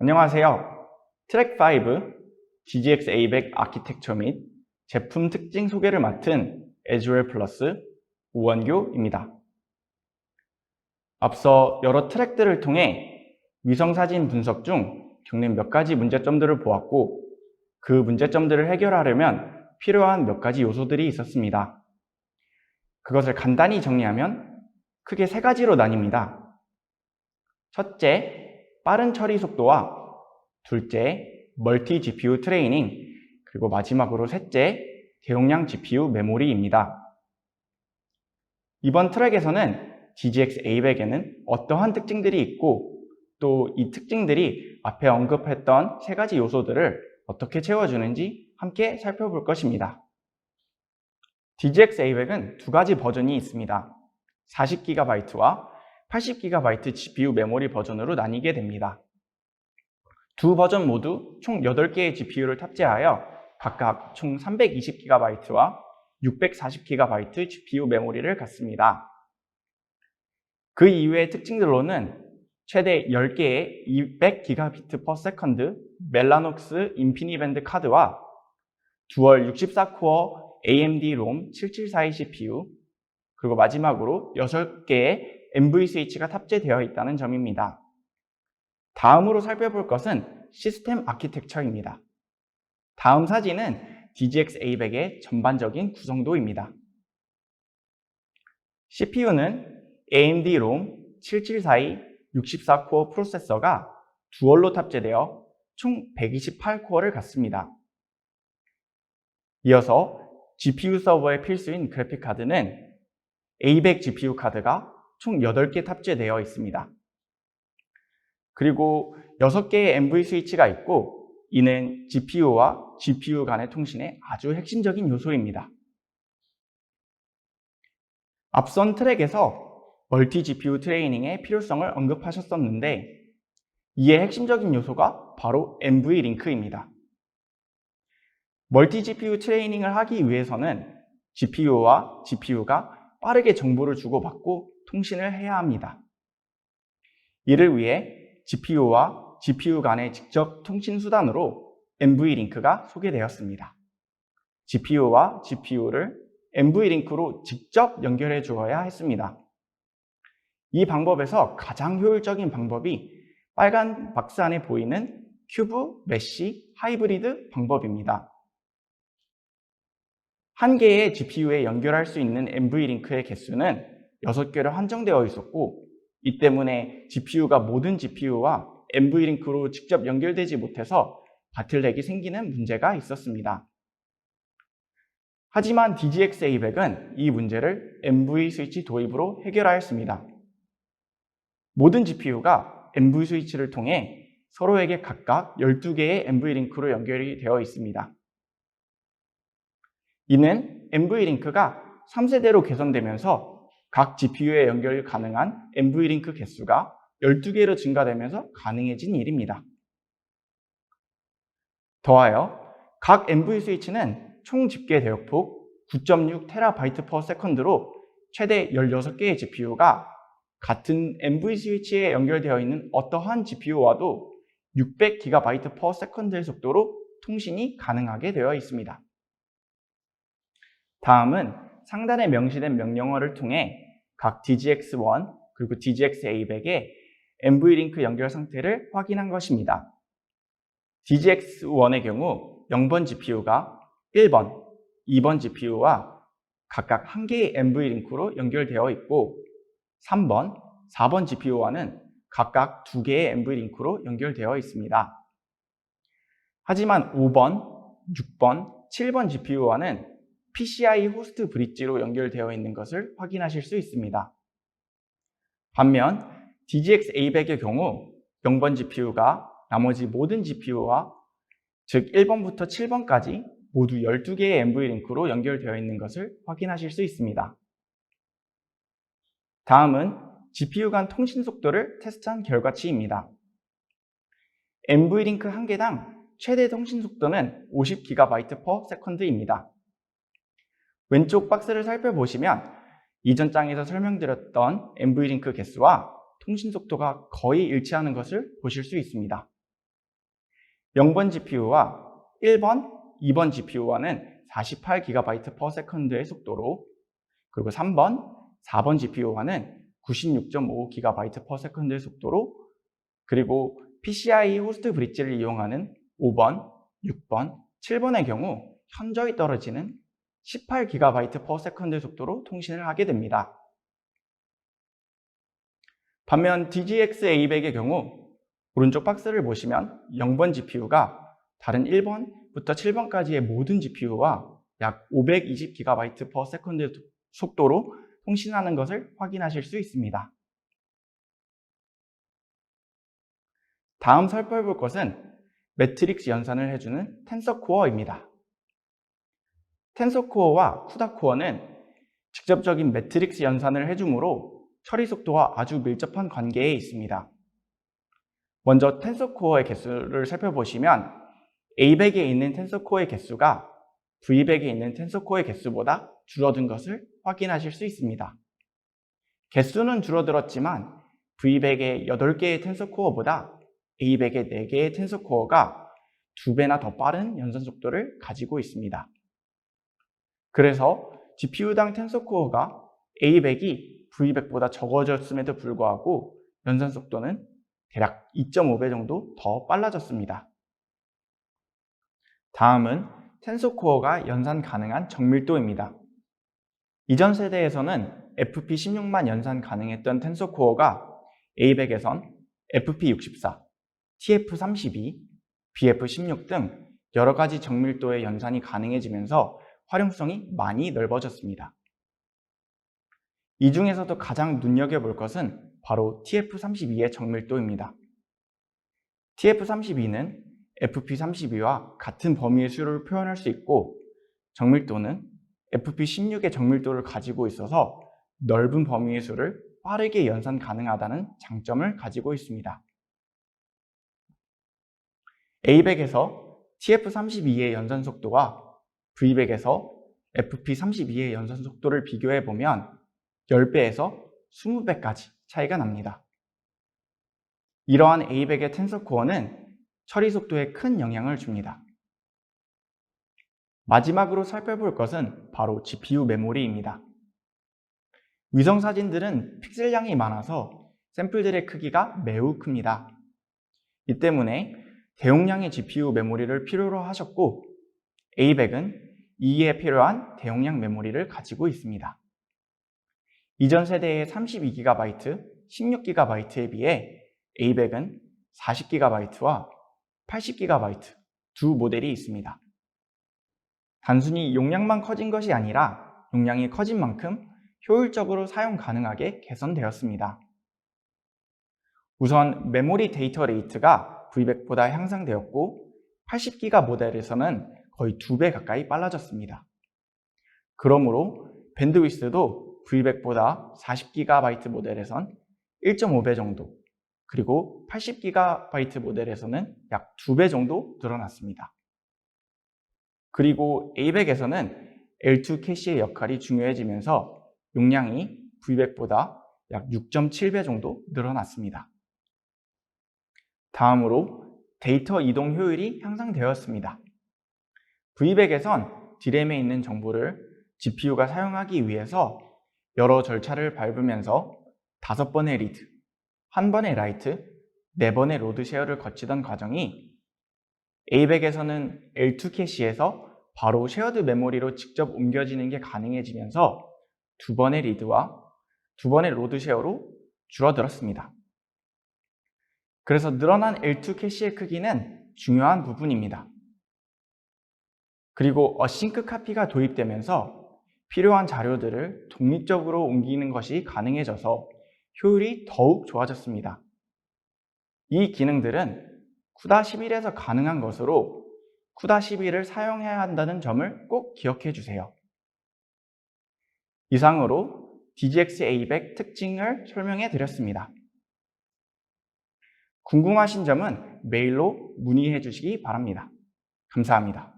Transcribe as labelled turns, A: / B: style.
A: 안녕하세요. 트랙 5 DGX A100 아키텍처 및 제품 특징 소개를 맡은 에즈웰 플러스 오원교입니다. 앞서 여러 트랙들을 통해 위성사진 분석 중 겪는 몇 가지 문제점들을 보았고, 그 문제점들을 해결하려면 필요한 몇 가지 요소들이 있었습니다. 그것을 간단히 정리하면 크게 세 가지로 나뉩니다. 첫째, 빠른 처리 속도와 둘째, 멀티 GPU 트레이닝, 그리고 마지막으로 셋째, 대용량 GPU 메모리입니다. 이번 트랙에서는 DGX A100에는 어떠한 특징들이 있고, 또 이 특징들이 앞에 언급했던 세 가지 요소들을 어떻게 채워주는지 함께 살펴볼 것입니다. DGX A100은 두 가지 버전이 있습니다. 40GB와 80GB GPU 메모리 버전으로 나뉘게 됩니다. 두 버전 모두 총 8개의 GPU를 탑재하여 각각 총 320GB와 640GB GPU 메모리를 갖습니다. 그 이외의 특징들로는 최대 10개의 200Gbps 멜라녹스 인피니밴드 카드와 듀얼 64코어 AMD 롬 7742 CPU, 그리고 마지막으로 6개의 NV 스위치가 탑재되어 있다는 점입니다. 다음으로 살펴볼 것은 시스템 아키텍처입니다. 다음 사진은 DGX A100의 전반적인 구성도입니다. CPU는 AMD 롬 7742 64코어 프로세서가 듀얼로 탑재되어 총 128코어를 갖습니다. 이어서 GPU 서버의 필수인 그래픽카드는 A100 GPU 카드가 총 8개 탑재되어 있습니다. 그리고 6개의 NV 스위치가 있고, 이는 GPU와 GPU 간의 통신의 아주 핵심적인 요소입니다. 앞선 트랙에서 멀티 GPU 트레이닝의 필요성을 언급하셨었는데, 이의 핵심적인 요소가 바로 NV 링크입니다. 멀티 GPU 트레이닝을 하기 위해서는 GPU와 GPU가 빠르게 정보를 주고받고 통신을 해야 합니다. 이를 위해 GPU와 GPU 간의 직접 통신 수단으로 NV링크가 소개되었습니다. GPU와 GPU를 NV링크로 직접 연결해 주어야 했습니다. 이 방법에서 가장 효율적인 방법이 빨간 박스 안에 보이는 큐브 메쉬 하이브리드 방법입니다. 한 개의 GPU에 연결할 수 있는 NV링크의 개수는 6개로 한정되어 있었고, 이 때문에 GPU가 모든 GPU와 NV링크로 직접 연결되지 못해서 바틀렉이 생기는 문제가 있었습니다. 하지만 DGX A100은 이 문제를 NV 스위치 도입으로 해결하였습니다. 모든 GPU가 NV 스위치를 통해 서로에게 각각 12개의 NV링크로 연결이 되어 있습니다. 이는 NV링크가 3세대로 개선되면서 각 GPU에 연결 가능한 NV링크 개수가 12개로 증가되면서 가능해진 일입니다. 더하여 각 NV 스위치는 총 집계 대역폭 9.6TB/s로 최대 16개의 GPU가 같은 NV 스위치에 연결되어 있는 어떠한 GPU와도 600GB/s의 속도로 통신이 가능하게 되어 있습니다. 다음은 상단에 명시된 명령어를 통해 각 DGX1 그리고 DGX A100의 NV링크 연결 상태를 확인한 것입니다. DGX1의 경우 0번 GPU가 1번, 2번 GPU와 각각 1개의 NV링크로 연결되어 있고, 3번, 4번 GPU와는 각각 2개의 NV링크로 연결되어 있습니다. 하지만 5번, 6번, 7번 GPU와는 PCI 호스트 브릿지로 연결되어 있는 것을 확인하실 수 있습니다. 반면 DGX A100의 경우 0번 GPU가 나머지 모든 GPU와 즉 1번부터 7번까지 모두 12개의 NV링크로 연결되어 있는 것을 확인하실 수 있습니다. 다음은 GPU 간 통신 속도를 테스트한 결과치입니다. NV링크 1개당 최대 통신 속도는 50GB/s입니다. 왼쪽 박스를 살펴보시면 이전 장에서 설명드렸던 NV링크 개수와 통신 속도가 거의 일치하는 것을 보실 수 있습니다. 0번 GPU와 1번, 2번 GPU와는 48GB/s의 속도로, 그리고 3번, 4번 GPU와는 96.5GB/s의 속도로, 그리고 PCIe 호스트 브릿지를 이용하는 5번, 6번, 7번의 경우 현저히 떨어지는 18GB/s의 속도로 통신을 하게 됩니다. 반면 DGX A100의 경우 오른쪽 박스를 보시면 0번 GPU가 다른 1번부터 7번까지의 모든 GPU와 약 520GB/s의 속도로 통신하는 것을 확인하실 수 있습니다. 다음 살펴볼 것은 매트릭스 연산을 해주는 텐서코어입니다. 텐서코어와 쿠다코어는 직접적인 매트릭스 연산을 해주므로 처리 속도와 아주 밀접한 관계에 있습니다. 먼저 텐서코어의 개수를 살펴보시면 A100에 있는 텐서코어의 개수가 V100에 있는 텐서코어의 개수보다 줄어든 것을 확인하실 수 있습니다. 개수는 줄어들었지만 V100의 8개의 텐서코어보다 A100의 4개의 텐서코어가 2배나 더 빠른 연산 속도를 가지고 있습니다. 그래서 GPU당 텐서코어가 A100이 V100보다 적어졌음에도 불구하고 연산 속도는 대략 2.5배 정도 더 빨라졌습니다. 다음은 텐서코어가 연산 가능한 정밀도입니다. 이전 세대에서는 FP16만 연산 가능했던 텐서코어가 A100에선 FP64, TF32, BF16 등 여러 가지 정밀도의 연산이 가능해지면서 활용성이 많이 넓어졌습니다. 이 중에서도 가장 눈여겨볼 것은 바로 TF32의 정밀도입니다. TF32는 FP32와 같은 범위의 수를 표현할 수 있고, 정밀도는 FP16의 정밀도를 가지고 있어서 넓은 범위의 수를 빠르게 연산 가능하다는 장점을 가지고 있습니다. A100에서 TF32의 연산 속도와 V100에서 FP32의 연산 속도를 비교해보면 10배에서 20배까지 차이가 납니다. 이러한 A100의 텐서코어는 처리 속도에 큰 영향을 줍니다. 마지막으로 살펴볼 것은 바로 GPU 메모리입니다. 위성사진들은 픽셀량이 많아서 샘플들의 크기가 매우 큽니다. 이 때문에 대용량의 GPU 메모리를 필요로 하셨고, A100은 이에 필요한 대용량 메모리를 가지고 있습니다. 이전 세대의 32GB, 16GB에 비해 A100은 40GB와 80GB 두 모델이 있습니다. 단순히 용량만 커진 것이 아니라 용량이 커진 만큼 효율적으로 사용 가능하게 개선되었습니다. 우선 메모리 데이터 레이트가 V100보다 향상되었고, 80GB 모델에서는 거의 2배 가까이 빨라졌습니다. 그러므로 밴드위스도 V100보다 40GB 모델에선 1.5배 정도, 그리고 80GB 모델에서는 약 2배 정도 늘어났습니다. 그리고 A100에서는 L2 캐시의 역할이 중요해지면서 용량이 V100보다 약 6.7배 정도 늘어났습니다. 다음으로 데이터 이동 효율이 향상되었습니다. V100에선 D램에 있는 정보를 GPU가 사용하기 위해서 여러 절차를 밟으면서 5번의 리드, 1번의 라이트, 4번의 로드 쉐어를 거치던 과정이 A100에서는 L2 캐시에서 바로 쉐어드 메모리로 직접 옮겨지는 게 가능해지면서 2번의 리드와 2번의 로드 쉐어로 줄어들었습니다. 그래서 늘어난 L2 캐시의 크기는 중요한 부분입니다. 그리고 어싱크 카피가 도입되면서 필요한 자료들을 독립적으로 옮기는 것이 가능해져서 효율이 더욱 좋아졌습니다. 이 기능들은 CUDA 11에서 가능한 것으로 CUDA 11을 사용해야 한다는 점을 꼭 기억해 주세요. 이상으로 DGX A100 특징을 설명해 드렸습니다. 궁금하신 점은 메일로 문의해 주시기 바랍니다. 감사합니다.